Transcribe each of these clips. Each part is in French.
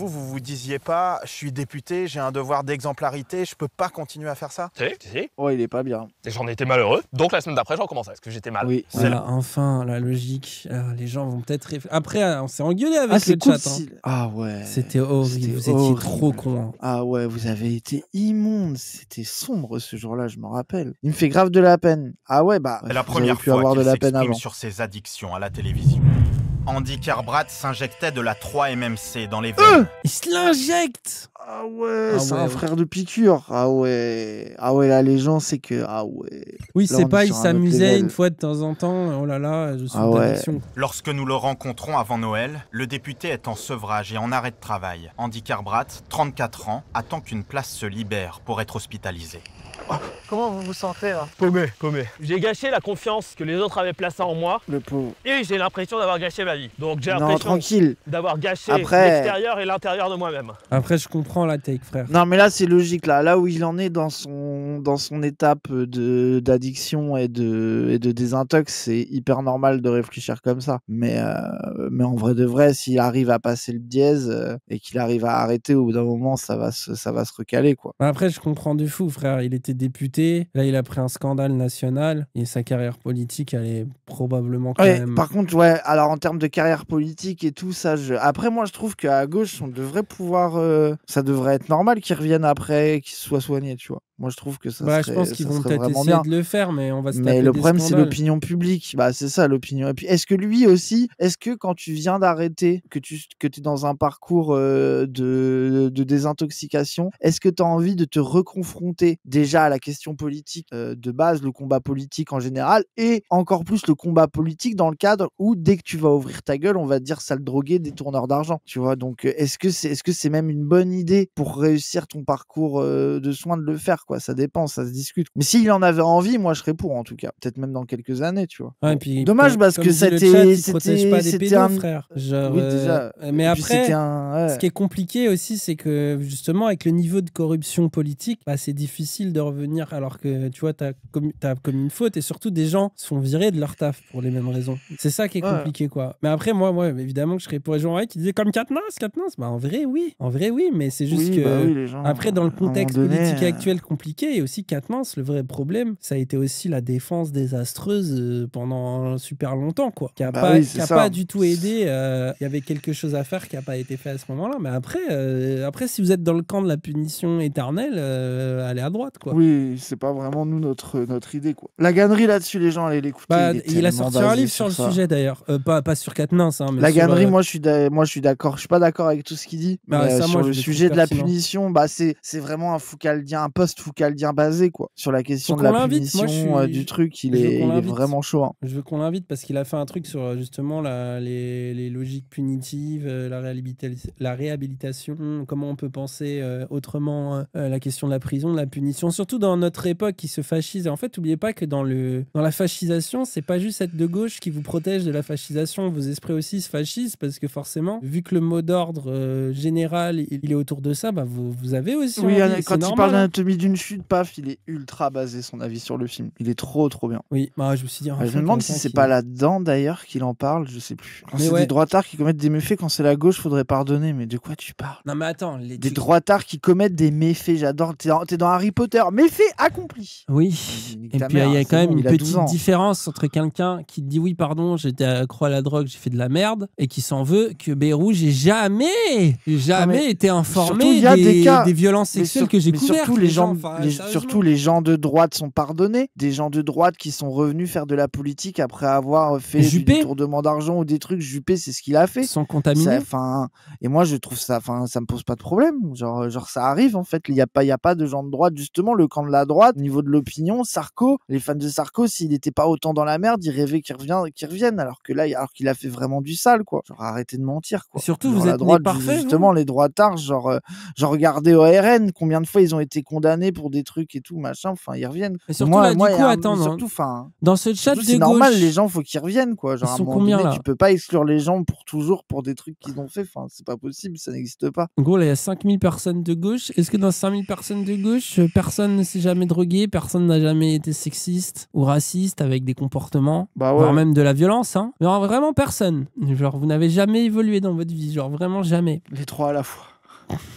vous disiez pas, je suis député, j'ai un devoir d'exemplarité, je peux pas continuer à faire ça? Si. Oh, il est pas bien. Et j'en étais malheureux. Donc la semaine d'après, j'en commençais parce que j'étais mal. Oui. Voilà, enfin, la logique. Alors, les gens vont peut-être... Après, on s'est engueulé avec c'est le cool chat. si... Ah ouais. C'était horrible, vous étiez trop cons. Hein. Ah ouais, vous avez été immonde. C'était sombre ce jour-là, je me rappelle. Il me fait grave de la peine. Ah ouais, bah... C'est la première fois avoir de qu'il la peine s'exprime avant. sur ses addictions à la télévision. Andy Kerbrat s'injectait de la 3-MMC dans les veines. Il se l'injecte. Ah ouais, c'est un frère de piqûre. Ah ouais, là, les gens, c'est que... Ah ouais. Oui, Là, c'est on pas, est il sur un autre s'amusait level. une fois de temps en temps. Oh là là, je suis d'addiction. Lorsque nous le rencontrons avant Noël, le député est en sevrage et en arrêt de travail. Andy Kerbrat, 34 ans, attend qu'une place se libère pour être hospitalisé. Comment vous vous sentez là? Paumé. J'ai gâché la confiance que les autres avaient placée en moi. Le pauvre. Et j'ai l'impression d'avoir gâché ma vie. Donc j'ai Non, l'impression tranquille. d'avoir gâché Après- l'extérieur et l'intérieur de moi-même. Après, je comprends la take, frère. Non, mais là, c'est logique. Là où il en est dans son étape d'addiction et de désintox, c'est hyper normal de réfléchir comme ça. Mais en vrai de vrai, s'il arrive à passer le dièse et qu'il arrive à arrêter, au bout d'un moment, ça va se recaler, quoi. Après, je comprends du fou, frère. Il était député. Là, il a pris un scandale national. Et sa carrière politique, elle est probablement quand même... Par contre, ouais, alors en termes de carrière politique et tout ça, après, moi, je trouve qu'à gauche, on devrait pouvoir... ça devrait être normal qu'ils reviennent après, qu'ils soient soignés, tu vois. Moi, je trouve que ça Bah, serait, je pense qu'ils ça vont serait peut-être vraiment essayer bien. de le faire, mais on va se Mais taper le des problème, c'est scandales. l'opinion publique. Bah, c'est ça, l'opinion. Et puis, est-ce que lui aussi, est-ce que quand tu viens d'arrêter, que tu es dans un parcours de désintoxication, est-ce que tu as envie de te reconfronter déjà à la question politique de base, le combat politique en général, et encore plus le combat politique dans le cadre où, dès que tu vas ouvrir ta gueule, on va te dire sale drogué, détourneur d'argent. Tu vois, donc, est-ce que c'est même une bonne idée pour réussir ton parcours de soins de le faire, quoi? Ça dépend, ça se discute. Mais s'il en avait envie, moi, je serais pour, en tout cas. Peut-être même dans quelques années, tu vois. Ouais, et puis, Dommage, parce comme que dit le c'était... chat, il protège pas des c'était pédos, un... frère. Genre, Oui, déjà. mais Et puis, après, c'était un... ce qui est compliqué aussi, c'est que justement, avec le niveau de corruption politique, bah, c'est difficile de revenir alors que tu vois, t'as commis une faute et surtout des gens se font virer de leur taf pour les mêmes raisons. C'est ça qui est compliqué, quoi. Mais après, moi, évidemment que je serais pour les gens qui disaient comme Katniss. Bah, en vrai, oui, mais c'est juste que les gens, après, dans le à un moment contexte donné, politique actuel compliqué, et aussi Katniss, le vrai problème, ça a été aussi la défense désastreuse pendant super longtemps, quoi. Qui a pas du tout aidé. Il y avait quelque chose à faire qui n'a pas été fait à ce moment-là. Mais après, si vous êtes dans le camp de la punition éternelle, allez à droite, quoi. Oui, c'est pas vraiment nous notre idée, quoi. La gannerie là-dessus, les gens allaient l'écouter. Bah, il a sorti un livre sur le sujet d'ailleurs, pas sur Katniss, hein, mais la sur, gannerie, moi je suis d'accord. Je suis pas d'accord avec tout ce qu'il dit. Bah, ça, sur moi, le je le sujet trouve de la pertinent. punition, bah c'est vraiment un Foucaldien, un post-Foucaldien basé, quoi. Sur la question Faut de qu'on la l'invite. punition Moi, du truc, il je veux est qu'on l'invite. vraiment chaud. Hein. Je veux qu'on l'invite parce qu'il a fait un truc sur justement les logiques punitives, la réhabilitation, comment on peut penser autrement la question de la prison, de la punition, surtout dans notre époque qui se fascise. Et en fait, n'oubliez pas que dans la fascisation, c'est pas juste être de gauche qui vous protège de la fascisation. Vos esprits aussi se fascisent parce que forcément, vu que le mot d'ordre général, il est autour de ça, bah vous avez aussi Oui, envie, quand il normal, parle hein. d'anatomie d'une chute, paf, il est ultra basé son avis sur le film. Il est trop bien. Oui, bah, je me suis dit... Je me demande si c'est pas là-dedans d'ailleurs qu'il en parle, je sais plus. Quand Mais c'est ouais. des droitards qui commettent des méfaits, quand c'est la gauche, faudrait pardonner. Mais de quoi tu parles? Non mais attends, Des droitards qui commettent des méfaits, j'adore. T'es dans Harry Potter, méfaits accomplis. Oui, Nique et ta puis mère, il y a c'est quand même bon, une il a 12 petite ans. différence entre quelqu'un qui dit oui pardon, j'étais accro à la drogue, j'ai fait de la merde, et qui s'en veut que Beyrouth, j'ai jamais été informé surtout, il y a des cas- des violences sexuelles que j'ai mais couvertes. surtout, enfin, surtout les gens de droite sont pardonnés. Des gens de droite qui sont revenus faire de la politique après avoir fait du Juppé. détournement d'argent ou des trucs. Juppé, c'est ce qu'il a fait. Sont contaminés. Et moi, je trouve ça, ça me pose pas de problème. Genre ça arrive en fait. Il y a pas de gens de droite. Justement, le camp de la droite, au niveau de l'opinion, Sarko, les fans de Sarko, s'il n'était pas autant dans la merde, ils rêvaient qu'il revienne. Alors qu'il a fait vraiment du sale, quoi. Genre arrêtez de mentir, quoi. Surtout, Genre, vous la êtes droite, nés parfaits, justement, les droitards, genre regardez ORN, combien de fois ils ont été condamnés pour des trucs et tout, machin. Enfin, ils reviennent. Et surtout, là, du coup, attends, surtout, dans ce chat surtout, de c'est gauche, normal, les gens, faut qu'ils reviennent, quoi. Genre, Ils à un sont moment combien, donné, là tu peux pas exclure les gens pour toujours pour des trucs qu'ils ont fait. Enfin, c'est pas possible, ça n'existe pas. en gros, là, il y a 5000 personnes de gauche. Est-ce que dans 5000 personnes de gauche, personne ne s'est jamais jamais drogué, personne n'a jamais été sexiste ou raciste avec des comportements, Bah ouais. voire même de la violence. Hein. Mais vraiment personne. Genre, vous n'avez jamais évolué dans votre vie, genre vraiment jamais. Les trois à la fois.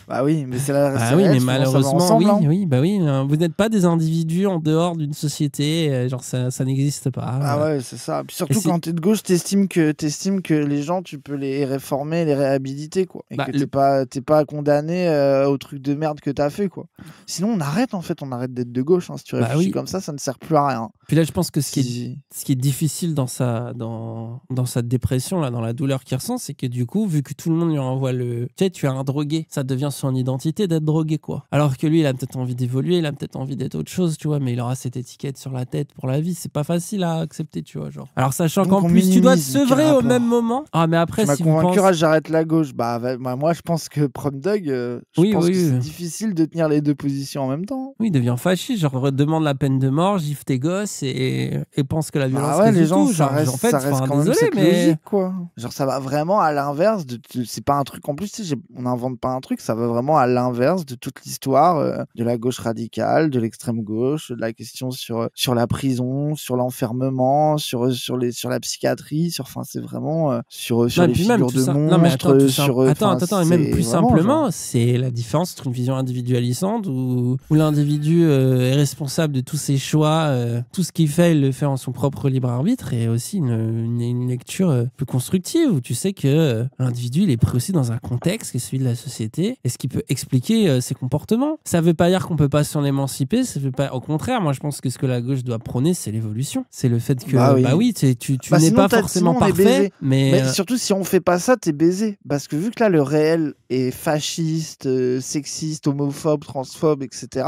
Bah oui, mais c'est la. Ah c'est oui, réel, mais souvent, ça va malheureusement, ensemble, oui, hein. oui, bah oui. Vous n'êtes pas des individus en dehors d'une société, genre ça n'existe pas. Ah ouais, c'est ça. Puis surtout Et c'est- quand t'es de gauche, t'estimes que les gens, tu peux les réformer, les réhabiliter, quoi. Et Bah, que t'es pas condamné au truc de merde que t'as fait, quoi. Sinon, on arrête, en fait, on arrête d'être de gauche. Hein. Si tu Bah réfléchis oui. comme ça ne sert plus à rien. Puis là, je pense que ce qui Si- est difficile dans sa dépression, là, dans la douleur qu'il ressent, c'est que du coup, vu que tout le monde lui envoie le... Tu sais, tu es un drogué, ça devient son identité d'être drogué, quoi. Alors que lui, il a peut-être envie d'évoluer, il a peut-être envie d'être autre chose, tu vois, mais il aura cette étiquette sur la tête pour la vie. C'est pas facile à accepter, tu vois, genre. Alors, sachant Donc, qu'en on plus, tu dois te minimise, mais quel sevrer au rapport même moment. Ah, mais après, Tu m'as si vous convaincu, pensez... j'arrête la gauche. Bah, moi, je pense que Prom Dog, je Oui, pense oui, que c'est oui. difficile de tenir les deux positions en même temps. Oui, il devient fasciste, genre demande la peine de mort, gifle tes gosses et pense que la violence Ah ouais, résout les gens, tout. ça Genre, reste, en fait, ça reste enfin, quand même désolé, cette mais logique, quoi. Genre, ça va vraiment à l'inverse c'est pas un truc, en plus, tu sais, on n'invente pas un truc, ça va vraiment à l'inverse de toute l'histoire de la gauche radicale, de l'extrême gauche, de la question sur la prison, sur l'enfermement, sur la psychiatrie, enfin, c'est vraiment sur non, les et puis même figures tout de ça. Non, mais attends, monstres, tout ça... attends, et même plus simplement, c'est la différence entre une vision individualisante où l'individu est responsable de tous ses choix, tout ce qu'il fait, il le fait en son propre libre arbitre, et aussi une lecture plus constructive où tu sais que l'individu il est pris aussi dans un contexte qui est celui de la société et ce qui peut expliquer ses comportements. Ça veut pas dire qu'on peut pas s'en émanciper, ça veut pas... Au contraire, moi je pense que ce que la gauche doit prôner, c'est l'évolution. C'est le fait que, Bah oui. tu n'es sinon, pas sinon, forcément on est parfait, baisé. mais Mais surtout, si on fait pas ça, t'es baisé. Parce que vu que là, le réel est fasciste, sexiste, homophobe, transphobe, etc.,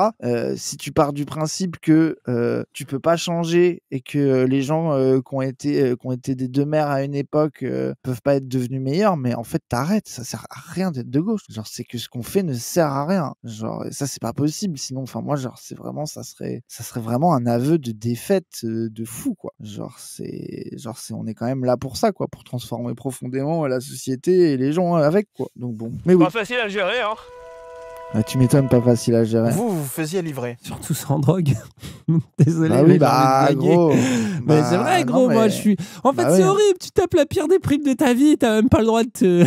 si tu pars du principe que tu peux pas changer et que les gens qui ont été des deux mères à une époque peuvent pas être devenus meilleurs, mais en fait, t'arrêtes. Ça sert à rien d'être de gauche. Genre, c'est que ce qu'on fait ne sert à rien. Genre, et ça, c'est pas possible. Sinon, enfin, moi, genre, c'est vraiment, ça serait vraiment un aveu de défaite de fou, quoi. Genre, on est quand même là pour ça, quoi, pour transformer profondément la société et les gens avec, quoi. Donc bon. Mais oui, Pas facile à gérer, hein. tu m'étonnes, pas facile à gérer. Vous faisiez livrer. surtout sans drogue. Désolé, Bah mais oui, j'ai bah envie de blaguer. gros. Mais Bah, c'est vrai, non, gros, mais- moi je suis. En fait, Bah c'est ouais. horrible. Tu tapes la pire des primes de ta vie, t'as même pas le droit de te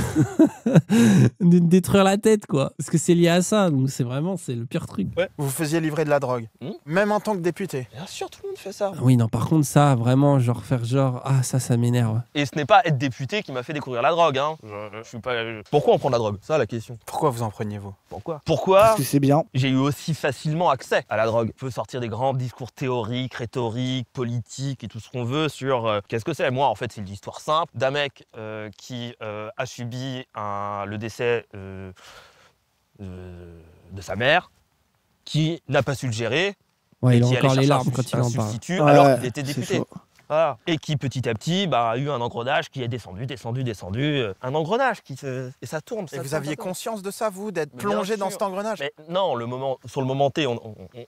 de te détruire la tête, quoi. Parce que c'est lié à ça, donc c'est le pire truc. Vous faisiez livrer de la drogue. Même en tant que député. Bien sûr, tout le monde fait ça. Ah oui, non, par contre, ça, vraiment, genre faire genre, ah, ça m'énerve. Et ce n'est pas être député qui m'a fait découvrir la drogue, hein. Je suis pas... Pourquoi on prend de la drogue? Ça, la question. Pourquoi vous en preniez, vous? Pourquoi Parce que c'est bien. j'ai eu aussi facilement accès à la drogue. On peut sortir des grands discours théoriques, rhétoriques, politiques et tout ce qu'on veut sur qu'est-ce que c'est. Moi, en fait, c'est l'histoire simple d'un mec qui a subi le décès de sa mère, qui n'a pas su le gérer, Ouais, et il a qui allait encore les chercher larmes un quand il en parle. substitut Ouais, alors qu'il était c'est député. chaud. Voilà. Et qui petit à petit a eu un engrenage qui est descendu, un engrenage et ça tourne. Et vous aviez conscience de ça, vous, d'être Mais plongé bien dans sûr. cet engrenage? Mais non, sur le moment T, on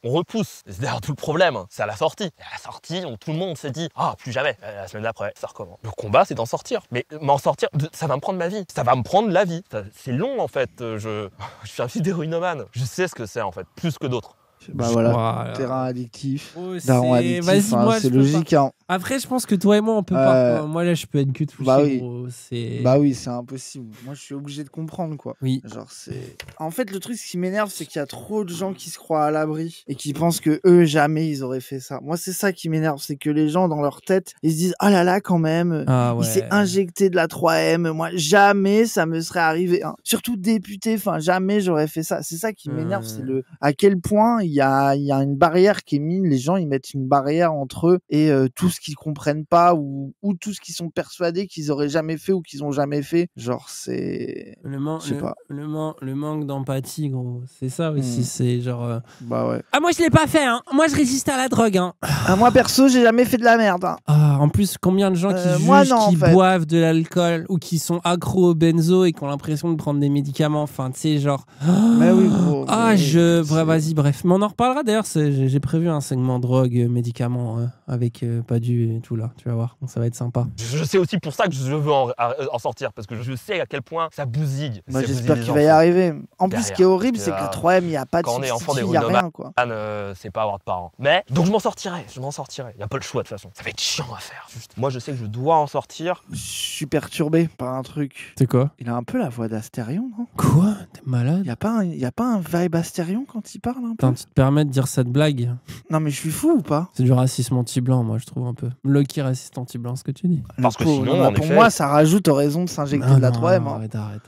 repousse. C'est d'ailleurs tout le problème, c'est à la sortie. Et à la sortie, tout le monde s'est dit, ah, plus jamais. La semaine d'après, ça recommence. Le combat, c'est d'en sortir. Mais m'en sortir, ça va me prendre ma vie. Ça va me prendre la vie. C'est long, en fait. Je suis un fils d'héroïnomane. Je sais ce que c'est, en fait, plus que d'autres. Bah voilà. Voilà. Terrain addictif. Oh, Daron c'est- addictif, Vas-y, hein, moi, c'est je peux logique. Hein. pas. Après, je pense que toi et moi, on peut pas. Moi, là, je peux être que touché, Bah oui. gros. C'est... Bah oui, c'est impossible. Moi, je suis obligé de comprendre, quoi. Oui. Genre, c'est. En fait, le truc, ce qui m'énerve, c'est qu'il y a trop de gens qui se croient à l'abri et qui pensent que eux, jamais ils auraient fait ça. Moi, c'est ça qui m'énerve, c'est que les gens, dans leur tête, ils se disent, ah là là, quand même, Ah ouais. il s'est injecté de la 3M. Moi, jamais ça me serait arrivé. Hein. Surtout député, enfin, jamais j'aurais fait ça. C'est ça qui m'énerve, c'est à quel point il y a une barrière qui est mise. Les gens, ils mettent une barrière entre eux et tout ce qu'ils comprennent pas ou tout ce qu'ils sont persuadés qu'ils auraient jamais fait ou qu'ils ont jamais fait. Genre, c'est. Je sais pas. Le manque d'empathie, gros. C'est ça aussi. C'est genre. Bah ouais. Ah, moi, je l'ai pas fait, hein. Moi, je résiste à la drogue, hein. Ah, moi, perso, j'ai jamais fait de la merde. Hein. Ah, en plus, combien de gens qui jugent, moi, non, qui en fait. boivent de l'alcool ou qui sont accros au benzo et qui ont l'impression de prendre des médicaments. Enfin, tu sais, genre. Mais oui, gros. Ah, mais vas-y, bref. Mais on en reparlera d'ailleurs. J'ai prévu un segment drogue, médicaments avec Badu. dû et tout là, tu vas voir, ça va être sympa. Je sais aussi pour ça que je veux en sortir, parce que je sais à quel point ça bousille. Moi, Ça j'espère bousille qu'il les va y enfants. arriver. En plus, ce qui est horrible, Parce c'est que que là, le 3M, il n'y a pas de quand on est enfant des substitut, il n'y a Renomanes, rien, quoi. C'est pas avoir de parents. Mais, donc je m'en sortirai. Il n'y a pas le choix de toute façon. Ça va être chiant à faire. Juste. Moi, je sais que je dois en sortir. Je suis perturbé par un truc. C'est quoi? Il a un peu la voix d'Astérion, non? Quoi? T'es malade? Y a pas un vibe Astérion quand il parle un peu? Attends, tu te permets de dire cette blague? Non, mais je suis fou ou pas? C'est du racisme anti-blanc, moi, je trouve un peu. Lucky raciste anti-blanc, ce que tu dis. Parce que Pour- sinon, non, en pour effet- moi, ça rajoute aux raisons de s'injecter de la 3M. Hein. Arrête.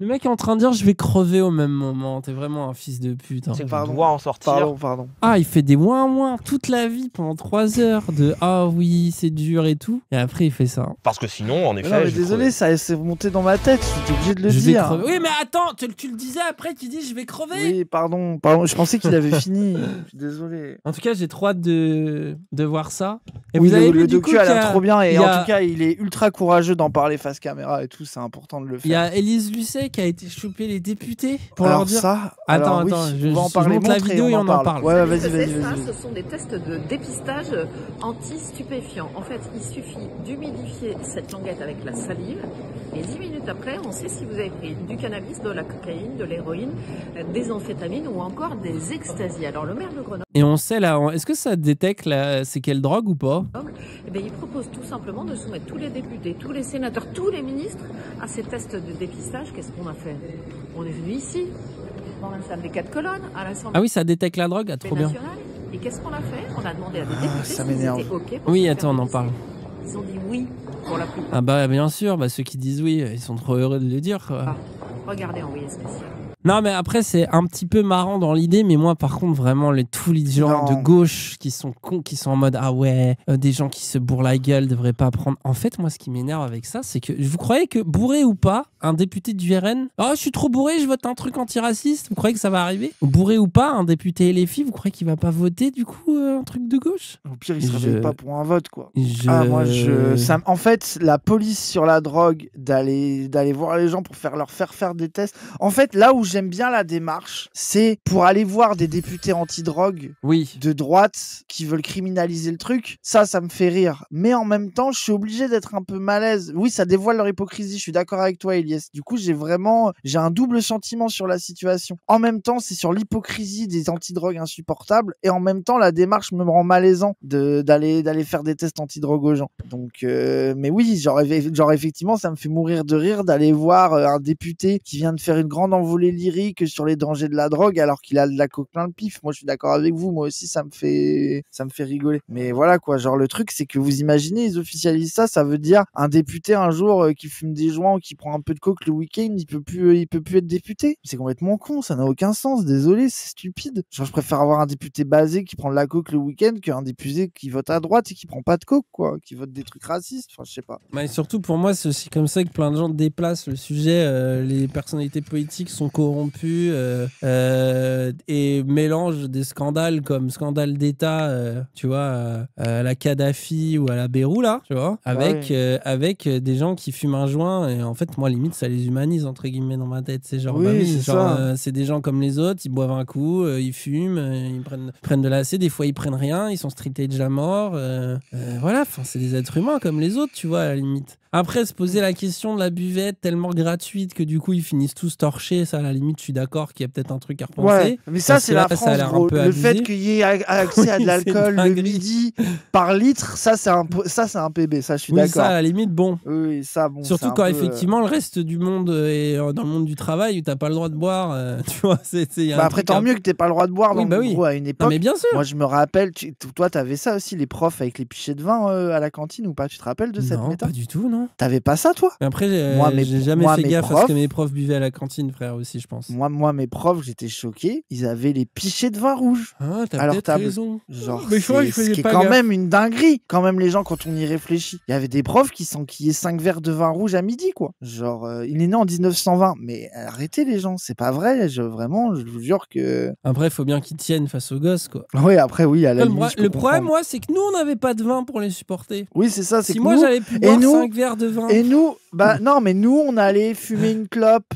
Le mec est en train de dire je vais crever au même moment. T'es vraiment un fils de pute. Hein. C'est que je Pardon. dois en sortir. Pardon. Ah, il fait des ouin toute la vie pendant 3 heures de ah oui, c'est dur et tout. Et après, il fait ça. Parce que sinon, en Mais effet. non, mais je vais désolé, crever. ça s'est monté dans ma tête. J'étais obligé de le Je vais dire. crever. Oui, mais attends, tu le disais après, tu dis je vais crever. Oui, pardon. Je pensais qu'il avait fini. Je suis désolé. En tout cas, j'ai trop hâte de voir ça. Et Oui, vous avez le vu du coup docu a qu'il y l'air a- trop bien. Et il y a- en tout cas, il est ultra courageux d'en parler face caméra et tout. C'est important de le il y faire. a Élise Lucet qui a été choper les députés pour Alors leur dire. ça, Attends, alors oui, je on va en je parler. monte la montre vidéo et on en parle. Ouais, Vous savez vas-y, ce que c'est, vas-y. ça, ce sont des tests de dépistage anti-stupéfiants. En fait, il suffit d'humidifier cette languette avec la salive et 10 minutes après, on sait si vous avez pris du cannabis, de la cocaïne, de l'héroïne, des amphétamines ou encore des extasies. Alors le maire de Grenoble, Et on sait là, est-ce que ça détecte c'est quelle drogue ou pas? eh bien, il propose tout simplement de soumettre tous les députés, tous les sénateurs, tous les ministres à ces tests de dépistage. Qu'est-ce qu'on a fait? On est venu ici, dans la salle des 4 colonnes, à l'Assemblée Ah oui, ça détecte la drogue, ah, trop bien. nationale. Et qu'est-ce qu'on a fait? On a demandé à des députés ça s'ils m'énerve. étaient OK pour Oui, se attends, faire on en dépister. parle. Ils ont dit oui pour la plupart. Ah bah bien sûr, bah ceux qui disent oui, ils sont trop heureux de le dire. Quoi. Ah, regardez envoyé spécial. Non mais après c'est un petit peu marrant dans l'idée, mais moi par contre vraiment tous les gens Non. de gauche qui sont cons, qui sont en mode ah ouais, des gens qui se bourrent la gueule devraient pas prendre. En fait moi ce qui m'énerve avec ça, c'est que vous croyez que bourré ou pas, un député du RN, oh je suis trop bourré, je vote un truc antiraciste, vous croyez que ça va arriver? Bourré ou pas, un député LFI, vous croyez qu'il va pas voter du coup un truc de gauche? Au pire, il se réveille pas pour un vote, quoi. Je- En fait, la police sur la drogue, d'aller voir les gens pour leur faire des tests. En fait, là où j'aime bien la démarche, c'est pour aller voir des députés anti-drogue Oui. de droite qui veulent criminaliser le truc. Ça me fait rire. Mais en même temps, je suis obligé d'être un peu malaise. Oui, ça dévoile leur hypocrisie. Je suis d'accord avec toi, Elias. Du coup, j'ai un double sentiment sur la situation. En même temps, c'est sur l'hypocrisie des anti-drogues insupportables. Et en même temps, la démarche me rend malaisant d'aller faire des tests anti-drogue aux gens. Donc, mais oui, genre effectivement, ça me fait mourir de rire d'aller voir un député qui vient de faire une grande envolée lyrique sur les dangers de la drogue alors qu'il a de la coke plein le pif. Moi, je suis d'accord avec vous. Moi aussi, ça me fait rigoler. Mais voilà, quoi. Genre, le truc, c'est que vous imaginez, ils officialisent ça. Ça veut dire un député un jour qui fume des joints ou qui prend un peu de coke le week-end, il peut plus être député. C'est complètement con. Ça n'a aucun sens. Désolé, c'est stupide. Genre, je préfère avoir un député basé qui prend de la coke le week-end qu'un député qui vote à droite et qui prend pas de coke, quoi. Qui vote des trucs racistes. Enfin, je sais pas. Mais surtout pour moi, c'est aussi comme ça que plein de gens déplacent le sujet. Les personnalités politiques sont corrompues et mélangent des scandales comme scandale d'État, tu vois, à la Kadhafi ou à la Bérou, là, tu vois, avec des gens qui fument un joint. Et en fait, moi, limite, ça les humanise, entre guillemets, dans ma tête. C'est genre, Oui, bah oui, c'est genre, ça. c'est des gens comme les autres, ils boivent un coup, ils fument, ils prennent de l'AC, des fois ils prennent rien, ils sont street age à mort. Voilà, c'est des êtres humains comme les autres, tu vois, à la limite. Après, se poser la question de la buvette tellement gratuite que du coup ils finissent tous torchés, ça à la limite, je suis d'accord qu'il y a peut-être un truc à repenser. Ouais, mais ça, Parce c'est que là, la ça a France, l'air un gros. peu Le abusé. fait qu'il y ait accès à de Oui, l'alcool c'est le dinguerie. midi par litre, ça, c'est un PB. Ça, je suis Oui, d'accord. ça à la limite, bon. Oui, ça, bon. Surtout c'est un quand peu, effectivement le reste du monde est dans le monde du travail où t'as pas le droit de boire, tu vois. Y a Bah un après, truc tant un- mieux que t'aies pas le droit de boire. Oui, Non, bah mais oui. gros, à une Non, époque. mais bien sûr. Moi, je me rappelle, toi, t'avais ça aussi, les profs avec les pichets de vin à la cantine ou pas? Tu te rappelles de cette Non, méthode? pas du tout, non. T'avais pas ça, toi? Mais après, Moi, j'ai jamais moi, fait mes gaffe à ce profs- que mes profs buvaient à la cantine, frère, aussi, je pense. Moi, mes profs, j'étais choqué. Ils avaient les pichets de vin rouge. Ah, t'as à leur peut-être table. raison. Genre, Mais je crois que je c'est faisais ce qui est pas quand gaffe. même une dinguerie. Quand même, les gens, quand on y réfléchit. Il y avait des profs qui s'enquillaient 5 verres de vin rouge à midi, quoi. Genre, il est né en 1920. Mais arrêtez, les gens, c'est pas vrai. Vraiment, je vous jure que. Après, il faut bien qu'ils tiennent face aux gosses, quoi. Oui, après, oui, à la limite, je peux Le problème, comprendre. moi, c'est que nous, on n'avait pas de vin pour les supporter. Oui, c'est ça. C'est Si que moi, nous, j'avais pu et boire nous- 5 verres de vin. Et nous, non, mais nous, on allait fumer une clope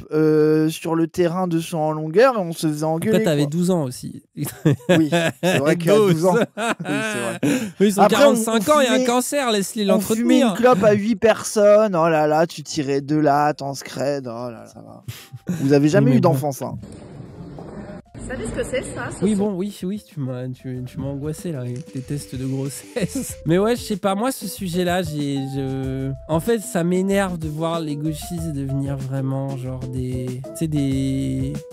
sur le terrain terrain dessus en longueur et on se faisait engueuler. Après, t'avais quoi. 12 ans aussi. Oui, c'est vrai qu'à 12 ans. Oui, c'est vrai. Ils ont Après, 45 ans, il y a un fumait- cancer, laisse-les On fumait une l'entretenir. clope à 8 personnes. Oh là là, tu tirais de là, t'en scred. Oh là là, ça va. Vous avez jamais mais eu bon. d'enfance, hein. Vous savez ce que c'est ça? Oui, bon, oui, tu m'as angoissé là, avec tes tests de grossesse. Mais ouais, je sais pas, moi, ce sujet-là, en fait, ça m'énerve de voir les gauchistes devenir vraiment, genre,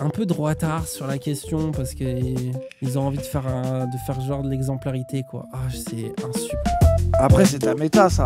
un peu droitards sur la question parce qu'ils ont envie de faire genre de l'exemplarité, quoi. Ah, c'est insupportable. Après, c'est ta méta, ça.